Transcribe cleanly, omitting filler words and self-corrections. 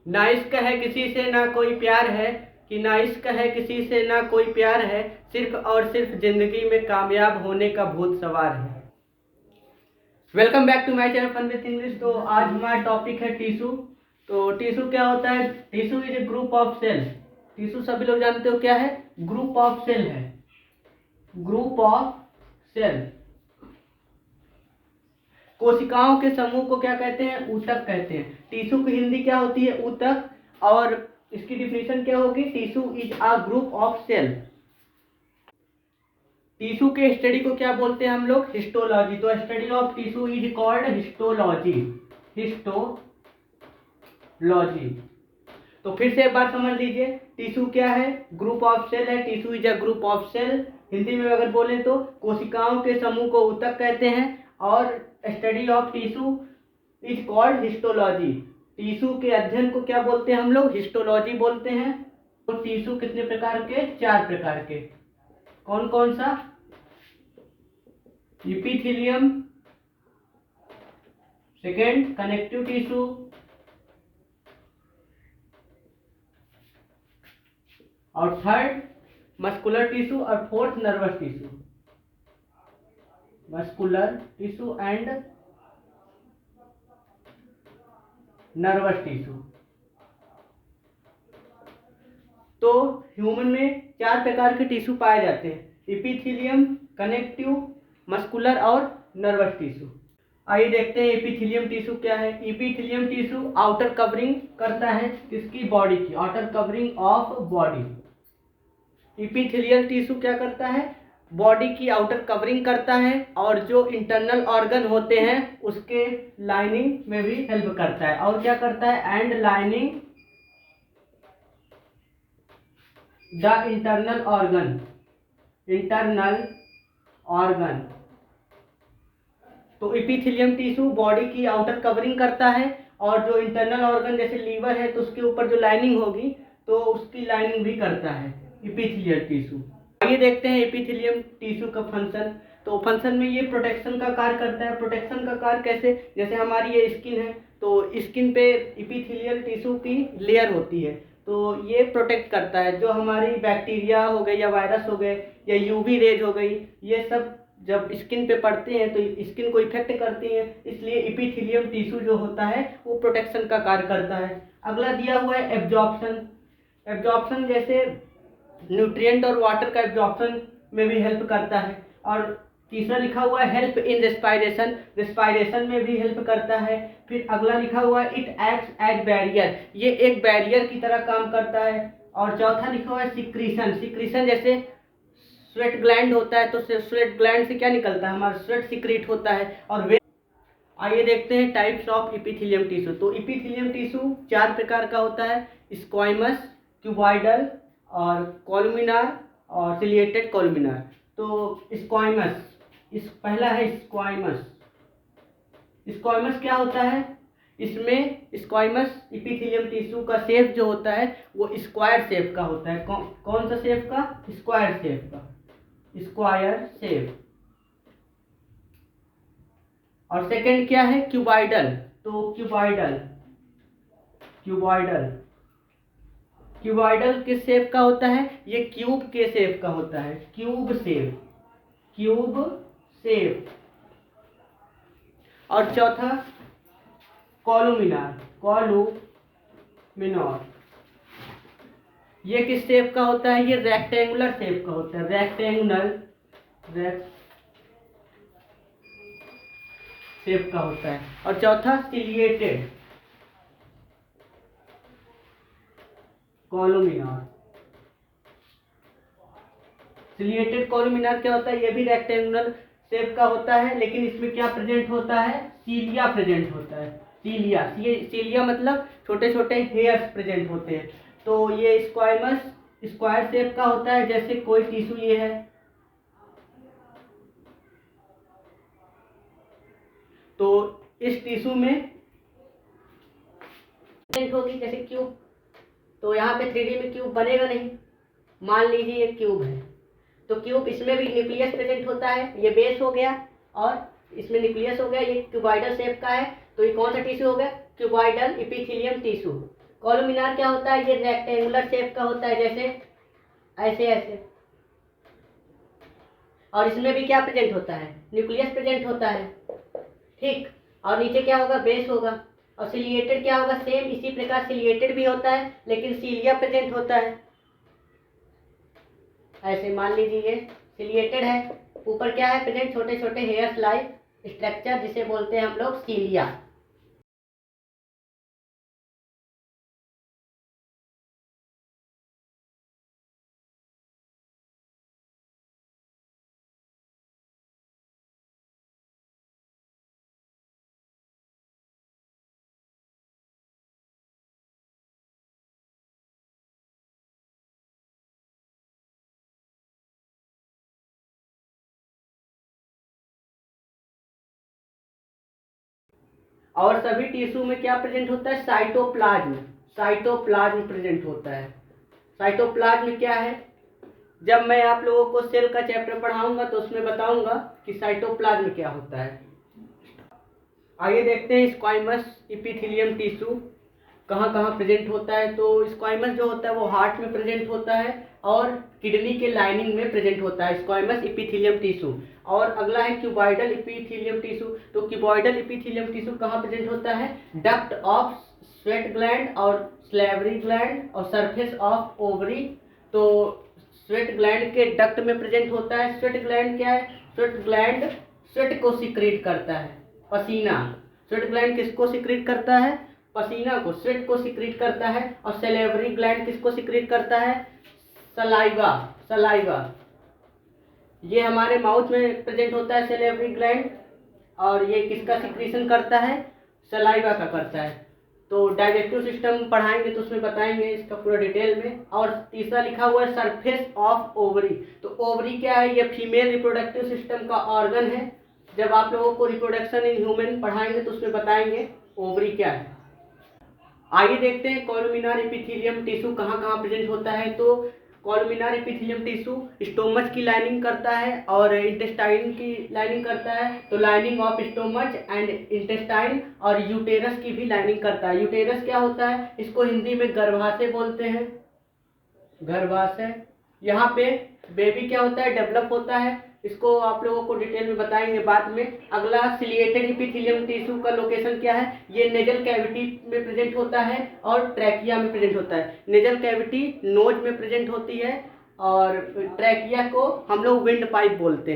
ना इश्क है किसी से ना कोई प्यार है, कि ना इश्क है किसी से ना कोई प्यार है, सिर्फ और सिर्फ जिंदगी में कामयाब होने का भूत सवार है। Welcome back to my channel Fun with English. तो आज हमारा टॉपिक है टिश्यू। तो टिश्यू क्या होता है? Tissue is a group of cell. Tissue सभी लोग जानते हो क्या है? ग्रुप ऑफ सेल है। Group of cell. कोशिकाओं के समूह को क्या कहते हैं? ऊतक कहते हैं। टिश्यू की हिंदी क्या होती है? ऊतक। और इसकी डिफिनेशन क्या होगी? Tissue is a group of cell. Tissue के स्टडी को क्या बोलते हैं हम लोग? हिस्टोलॉजी। तो study of tissue is called histology. Histology. तो फिर से एक बार समझ लीजिए, टिश्यू क्या है? ग्रुप ऑफ सेल है। Tissue is a group of cell. Hindi में अगर बोले तो कोशिकाओं के समूह को ऊतक कहते हैं। और study of tissue is called histology. Tissue के अध्ययन को क्या बोलते हैं हम लोग? हिस्टोलॉजी बोलते हैं। तो टिश्यू कितने प्रकार के? 4 प्रकार के। कौन कौन सा? इपिथेलियम, सेकेंड कनेक्टिव टिश्यू, और थर्ड मस्कुलर टिश्यू, और fourth nervous tissue. Muscular tissue and nervous tissue. तो ह्यूमन में 4 प्रकार के टिश्यू पाए जाते हैं: इपिथेलियम, कनेक्टिव, मस्कुलर और नर्वस टिश्यू। आइए देखते हैं इपिथेलियम टिश्यू क्या है। इपिथेलियम टिश्यू आउटर कवरिंग करता है किसकी? बॉडी की। Outer covering of body. Epithelial tissue क्या करता है? बॉडी की आउटर कवरिंग करता है, और जो इंटरनल ऑर्गन होते हैं उसके लाइनिंग में भी हेल्प करता है। और क्या करता है? And lining the internal organ. Internal organ. तो इपिथेलियम टिश्यू बॉडी की आउटर कवरिंग करता है, और जो इंटरनल ऑर्गन जैसे लीवर है तो उसके ऊपर जो लाइनिंग होगी तो उसकी लाइनिंग भी करता है इपिथेलियल टिश्यू। आइए देखते हैं इपिथेलियम टिश्यू का फंक्शन। तो फंक्शन में ये प्रोटेक्शन का कार्य करता है। प्रोटेक्शन का कार्य कैसे? जैसे हमारी ये स्किन है, तो स्किन पे इपिथेलियल टिश्यू की लेयर होती है, तो ये प्रोटेक्ट करता है। जो हमारी बैक्टीरिया हो गई या वायरस हो गए या यूवी रेज हो गई, ये सब जब स्किन पे पड़ते हैं तो स्किन को इफेक्ट करती हैं, इसलिए इपिथेलियम टिश्यू जो होता है वो प्रोटेक्शन का कार्य करता है। अगला दिया हुआ है एब्जॉर्प्शन। एब्जॉर्प्शन जैसे न्यूट्रिएंट और वाटर का एब्जॉर्प्शन में भी हेल्प करता है। और तीसरा लिखा हुआ है हेल्प इन रेस्पायरेशन। रेस्पायरेशन में भी हेल्प करता है। फिर अगला लिखा हुआ है इट एक्ट्स एज बैरियर। ये एक बैरियर की तरह काम करता है। और चौथा लिखा हुआ है सिक्रीशन। सिक्रीशन जैसे स्वेट ग्लैंड होता है, तो स्वेट ग्लैंड से क्या निकलता है? हमारा स्वेट सिक्रीट होता है। और वे आइए देखते हैं टाइप्स ऑफ इपिथेलियम टिश्यू। तो इपिथेलियम टिश्यू 4 प्रकार का होता है: स्क्वाइमस, क्यूबॉइडल, और कॉलमिनार, और सिलिएटेड कॉलमिनार। तो स्क्वाइमस, इस पहला है स्क्वाइमस। स्क्वाइमस क्या होता है? इसमें स्क्वाइमस इपिथेलियम टिश्यू का शेप जो होता है वो स्क्वायर शेप का होता है। कौन सा शेप का? स्क्वायर शेप का। Square shape. और सेकंड क्या है? क्यूबॉइडल। तो क्यूबॉइडल, क्यूबॉइडल, क्यूबॉइडल किस शेप का होता है? ये क्यूब के शेप का होता है। Cube shape, cube shape. और चौथा कॉलुमिनार, कॉलुमिनार। ये किस शेप का होता है? ये रेक्टेंगुलर शेप का होता है। रेक्टेंगुलर शेप का होता है। और चौथा सिलिएटेड कॉलुमिनार। सिलिएटेड कॉलुमिनार क्या होता है? ये भी रेक्टेंगुलर शेप का होता है, लेकिन इसमें क्या प्रेजेंट होता है? सीलिया प्रेजेंट होता है। सीलिया, सीलिया मतलब छोटे छोटे हेयर्स प्रेजेंट होते हैं। तो ये स्क्वाइमस स्क्वायर शेप का होता है, जैसे कोई टिश्यू ये है। तो इस टिश्यू में होगी जैसे क्यूब। तो यहाँ पे 3D में क्यूब बनेगा नहीं। मान लीजिए ये क्यूब है, तो क्यूब, इसमें भी न्यूक्लियस प्रेजेंट होता है। ये बेस हो गया और इसमें न्यूक्लियस हो गया। ये क्यूबॉइडल शेप का है, तो ये कौन सा टिश्यू हो गया? Cuboidal epithelium tissue. कोलुमिनार क्या होता है, ये रेक्टेंगुलर शेप का होता है, जैसे ऐसे ऐसे। और इसमें भी क्या प्रेजेंट होता है, न्यूक्लियस प्रेजेंट होता है, ठीक। और नीचे क्या होगा, बेस होगा। और सिलिएटेड क्या होगा, सेम इसी प्रकार सिलिएटेड भी होता है, लेकिन सीलिया प्रेजेंट होता है। ऐसे मान लीजिए ये सिलिएटेड है, ऊपर क्या है प्रेजेंट, छोटे छोटे हेयर्स लाइक स्ट्रक्चर, जिसे बोलते हैं हम लोग सीलिया। और सभी टिश्यू में क्या प्रेजेंट होता है, साइटोप्लाज्म। साइटोप्लाज्म प्रेजेंट होता है। साइटोप्लाज्म क्या है, जब मैं आप लोगों को सेल का चैप्टर पढ़ाऊंगा तो उसमें बताऊंगा कि साइटोप्लाज्म क्या होता है। आइए देखते हैं स्क्वाइमस इपिथेलियम टिश्यू कहाँ कहाँ प्रेजेंट होता है। तो स्क्वाइमस जो होता है वो हार्ट में प्रेजेंट होता है और किडनी के लाइनिंग में प्रेजेंट होता है, स्क्वाइमस इपिथेलियम टिश्यू। और अगला है क्यूबॉइडल इपिथेलियम टिश्यू। तो क्यूबॉइडल इपिथेलियम टिश्यू कहाँ प्रेजेंट होता है, डक्ट ऑफ स्वेट ग्लैंड और स्लेवरी ग्लैंड और सरफेस ऑफ ओवरी। तो स्वेट ग्लैंड के डक्ट में प्रेजेंट होता है। स्वेट ग्लैंड क्या है, स्वेट ग्लैंड स्वेट को सिक्रीट करता है, पसीना। स्वेट ग्लैंड किसको सिक्रीट करता है, पसीना को, स्वेट को सिक्रीट करता है। और सेलेवरी ग्लैंड किसको सिक्रीट करता है, सलाइवा। सलाइवा ये हमारे माउथ में प्रेजेंट होता है सेलेवरी ग्लैंड, और ये किसका सिक्रीशन करता है, सलाइवा का करता है। तो डाइजेस्टिव सिस्टम पढ़ाएंगे तो उसमें बताएंगे इसका पूरा डिटेल में। और तीसरा लिखा हुआ है सरफेस ऑफ ओवरी। तो ओवरी क्या है, ये फीमेल रिप्रोडक्टिव सिस्टम का ऑर्गन है। जब आप लोगों को रिप्रोडक्शन इन ह्यूमन पढ़ाएंगे तो उसमें बताएंगे ओवरी क्या है। आइए देखते हैं कोलुमिनार एपिथेलियम टिश्यू कहाँ कहाँ प्रेजेंट होता है। तो कोलुमिनार एपिथेलियम टिश्यू स्टोमच की लाइनिंग करता है और इंटेस्टाइन की लाइनिंग करता है। तो lining of stomach and intestine. और यूटेरस की भी लाइनिंग करता है। यूटेरस क्या होता है, इसको हिंदी में गर्भाशय बोलते हैं, गर्भाशय। यहाँ पे बेबी क्या होता है, डेवलप होता है। इसको आप लोगों को डिटेल में बताएंगे बाद में। अगला सिलिएटेड एपिथेलियम टिश्यू का लोकेशन क्या है, ये नेजल कैविटी में प्रेजेंट होता है और ट्रैकिया में प्रेजेंट होता है। नेजल कैविटी नोज में प्रेजेंट होती है और ट्रैकिया को हम लोग विंड पाइप बोलते हैं।